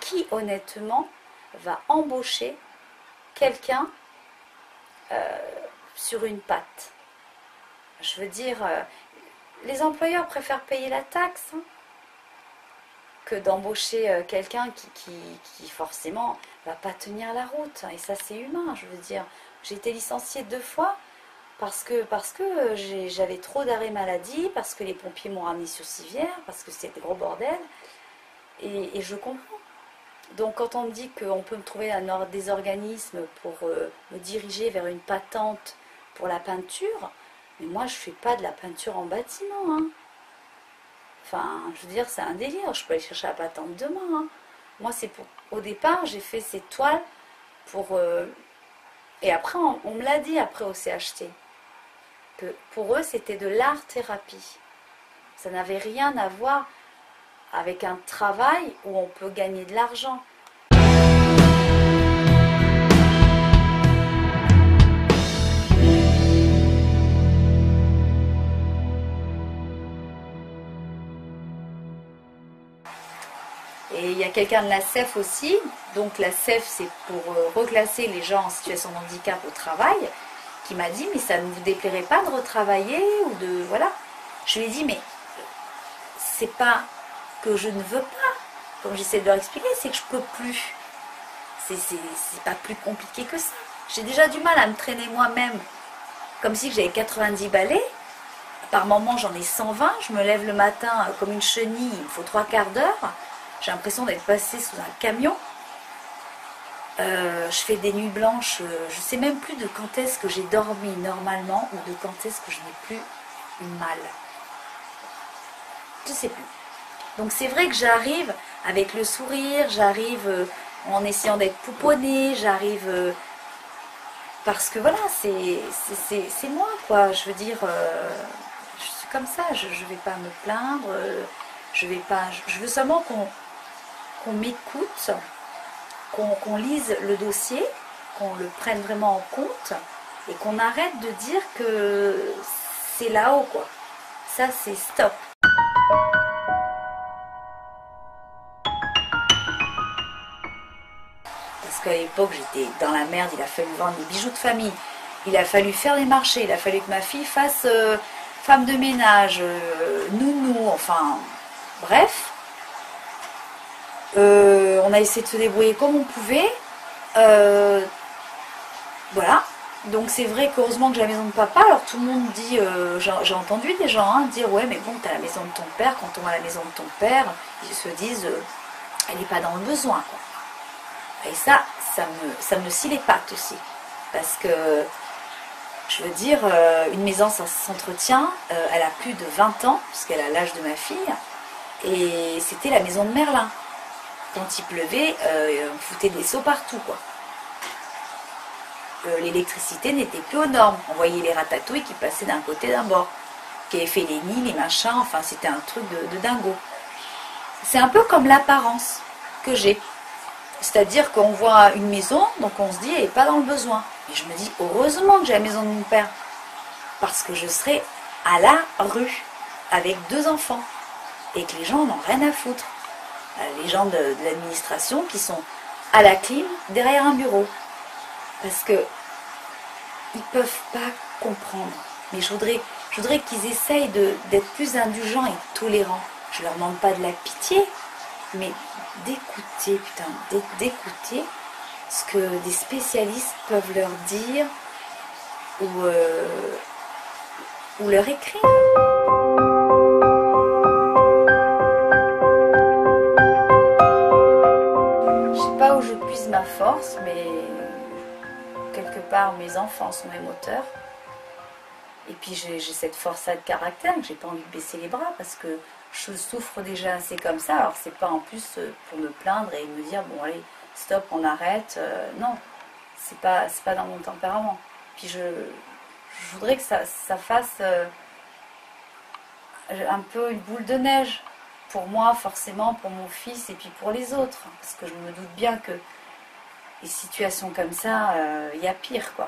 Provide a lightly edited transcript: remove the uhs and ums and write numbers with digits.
qui honnêtement va embaucher quelqu'un sur une patte? Je veux dire, les employeurs préfèrent payer la taxe hein, que d'embaucher quelqu'un qui forcément va pas tenir la route. Et ça c'est humain, je veux dire. J'ai été licenciée 2 fois parce que j'avais trop d'arrêts maladie, parce que les pompiers m'ont ramené sur civière, parce que c'était gros bordel. Et je comprends. Donc quand on me dit qu'on peut me trouver des organismes pour me diriger vers une patente pour la peinture, mais moi je fais pas de la peinture en bâtiment. Hein. Enfin, je veux dire, c'est un délire. Je peux aller chercher la patente demain. Hein. Moi, c'est pour. Au départ, j'ai fait ces toiles pour. Et après, on me l'a dit après au CHT que pour eux, c'était de l'art-thérapie. Ça n'avait rien à voir avec un travail où on peut gagner de l'argent. Et il y a quelqu'un de la CEF aussi. Donc la CEF, c'est pour reclasser les gens en situation de handicap au travail, qui m'a dit, mais ça ne vous déplairait pas de retravailler ou de... Voilà. Je lui ai dit, mais c'est pas que je ne veux pas. Comme j'essaie de leur expliquer, c'est que je peux plus. C'est pas plus compliqué que ça. J'ai déjà du mal à me traîner moi-même. Comme si j'avais 90 balais. Par moment, j'en ai 120. Je me lève le matin comme une chenille. Il me faut 3/4 d'heure. J'ai l'impression d'être passée sous un camion. Je fais des nuits blanches. Je ne sais même plus de quand est-ce que j'ai dormi normalement ou de quand est-ce que je n'ai plus eu mal. Je ne sais plus. Donc c'est vrai que j'arrive avec le sourire, j'arrive en essayant d'être pouponnée, j'arrive... parce que voilà, c'est moi quoi. Je veux dire, je suis comme ça. Je ne vais pas me plaindre. Je veux seulement qu'on m'écoute, qu'on lise le dossier, qu'on le prenne vraiment en compte et qu'on arrête de dire que c'est là-haut quoi. Ça c'est stop. Parce qu'à l'époque j'étais dans la merde, il a fallu vendre des bijoux de famille, il a fallu faire les marchés, il a fallu que ma fille fasse femme de ménage, nounou, enfin bref. On a essayé de se débrouiller comme on pouvait. Voilà. Donc c'est vrai qu'heureusement que j'ai la maison de papa. Alors tout le monde dit, j'ai entendu des gens hein, dire ouais mais bon t'as la maison de ton père. Quand on va à la maison de ton père, ils se disent elle n'est pas dans le besoin quoi. Et ça me scie les pattes aussi. Parce que je veux dire, une maison ça s'entretient, elle a plus de 20 ans, puisqu'elle a l'âge de ma fille. Et c'était la maison de Merlin. Quand il pleuvait, on foutait des seaux partout, quoi. L'électricité n'était plus aux normes. On voyait les ratatouilles qui passaient d'un côté d'un bord, qui avaient fait les nids, les machins, enfin c'était un truc de dingo. C'est un peu comme l'apparence que j'ai. C'est-à-dire qu'on voit une maison, donc on se dit, elle n'est pas dans le besoin. Et je me dis, heureusement que j'ai la maison de mon père. Parce que je serais à la rue, avec 2 enfants. Et que les gens n'ont rien à foutre. Les gens de l'administration qui sont à la clim derrière un bureau. Parce que ils ne peuvent pas comprendre. Mais je voudrais qu'ils essayent d'être plus indulgents et tolérants. Je ne leur demande pas de la pitié, mais d'écouter, putain, d'écouter ce que des spécialistes peuvent leur dire ou leur écrire. Où je puise ma force, mais quelque part mes enfants sont mes moteurs. Et puis j'ai cette force de caractère que j'ai pas envie de baisser les bras parce que je souffre déjà assez comme ça. Alors c'est pas en plus pour me plaindre et me dire bon allez stop on arrête. Non, c'est pas dans mon tempérament. Puis je voudrais que ça fasse un peu une boule de neige. Pour moi, forcément, pour mon fils et puis pour les autres. Parce que je me doute bien que les situations comme ça, il y a pire, quoi.